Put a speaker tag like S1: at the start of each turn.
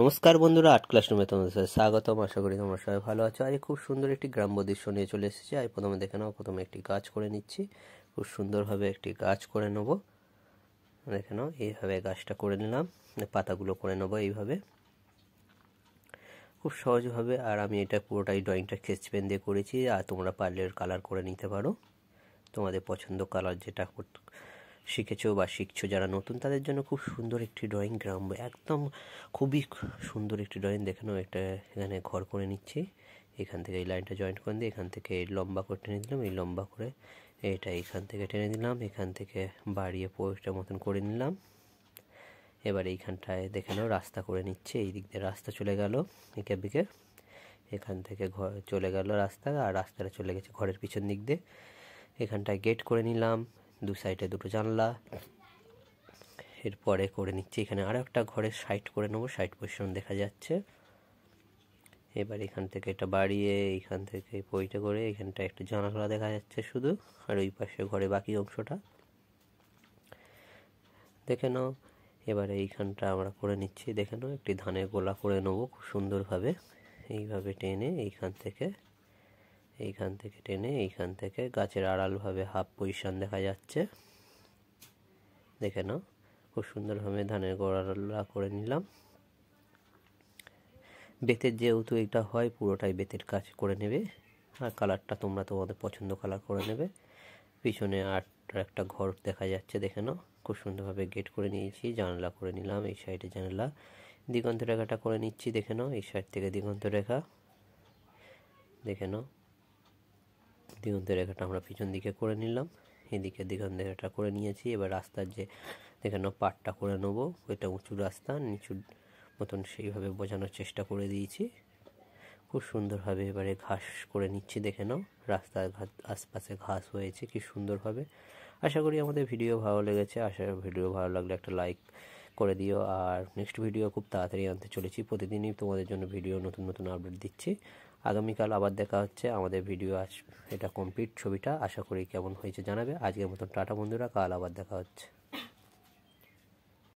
S1: নমস্কার বন্ধুরা, আর্ট ক্লাসরুমে তোমাদের সাথে স্বাগতম। আশা করি তোমরা সবাই ভালো আছো। আজ খুব সুন্দর একটি গ্রাম্য দৃশ্য নিয়ে চলে এসেছি। আজ প্রথমে দেখে নাও, প্রথমে একটি গাছ করে নিচ্ছি। খুব সুন্দরভাবে একটি গাছ করে নেব। দেখে নাও, এইভাবে গাছটা করে নিলাম, পাতাগুলো করে নেব এইভাবে খুব সহজভাবে। আর আমি এটা পুরোটাই ড্রয়িংটা স্কেচ পেন দিয়ে করেছি, আর তোমরা পারলে কালার করে নিতে পারো, তোমাদের পছন্দ কালার যেটা শিখেছো বা শিখছো যারা নতুন, তাদের জন্য খুব সুন্দর একটি ড্রয়িং, গ্রাম্য একদম খুবই সুন্দর একটি ড্রয়িং। দেখে নাও, একটা এখানে ঘর করে নিচ্ছি। এখান থেকে এই লাইনটা জয়েন্ট করে দিয়ে এখান থেকে লম্বা করে টেনে দিলাম, এই লম্বা করে এটা এখান থেকে টেনে দিলাম, এখান থেকে বাড়িয়ে পোস্টের মতন করে নিলাম। এবার এইখানটায় দেখে নাও রাস্তা করে নিচ্ছে, এই দিক দিয়ে রাস্তা চলে গেল একের দিকে, এখান থেকে ঘর চলে গেল রাস্তা, আর রাস্তাটা চলে গেছে ঘরের পিছন দিক দিয়ে। এখানটায় গেট করে নিলাম, দু সাইডে দুটো জানলা। এরপরে করে নিচ্ছি এখানে আরও একটা ঘরের সাইড করে নেবো, সাইড পজিশন দেখা যাচ্ছে। এবার এখান থেকে এটা বাড়িয়ে এইখান থেকে পইটা করে এখানটা একটু জানালা দেখা যাচ্ছে শুধু, আর ওই পাশে ঘরে বাকি অংশটা দেখে নাও। এবারে এইখানটা আমরা করে নিচ্ছি, দেখে নাও একটি ধানের গোলা করে নেবো খুব সুন্দরভাবে। এইভাবে টেনে এইখান থেকে টেনে এইখান থেকে গাছের আড়ালভাবে হাফ পজিশন দেখা যাচ্ছে, দেখে নাও খুব সুন্দরভাবে ধানের গোড়া করে নিলাম। বেতের যেহেতু এটা হয়, পুরোটাই বেতের কাজ করে নেবে, আর কালারটা তোমরা তোমাদের পছন্দ কালার করে নেবে। পিছনে আর একটা ঘর দেখা যাচ্ছে, দেখে নাও খুব সুন্দরভাবে গেট করে নিয়েছি, জানলা করে নিলাম, এই সাইডে জানলা। দিগন্ত রেখাটা করে নিচ্ছি, দেখে নাও এই সাইড থেকে দিগন্ত রেখা, দেখে নাও দিগন্ত রেখাটা আমরা পিছন দিকে করে নিলাম, এদিকে দিগন্ত রেখাটা করে নিয়েছি। এবার রাস্তার যে দেখে নাও পাটটা করে নেবো, এটা উঁচু রাস্তা, নিচু মতন সেইভাবে বোঝানোর চেষ্টা করে দিয়েছি খুব সুন্দরভাবে। এবারে ঘাস করে নিচ্ছি, দেখে নাও রাস্তার আশপাশে ঘাস হয়েছে কি সুন্দরভাবে। আশা করি আমাদের ভিডিও ভালো লেগেছে। ভিডিও ভালো লাগলে একটা লাইক করে দিও, আর নেক্সট ভিডিও খুব তাড়াতাড়ি আনতে চলেছি। প্রতিদিনই তোমাদের জন্য ভিডিও নতুন নতুন আপডেট দিচ্ছি। আগামীকাল আবার দেখা হচ্ছে। আমাদের ভিডিও আজ এটা কমপ্লিট ছবিটা, আশা করি কেমন হয়েছে জানাবে। আজকের মতন টাটা বন্ধুরা, কাল আবার দেখা হচ্ছে।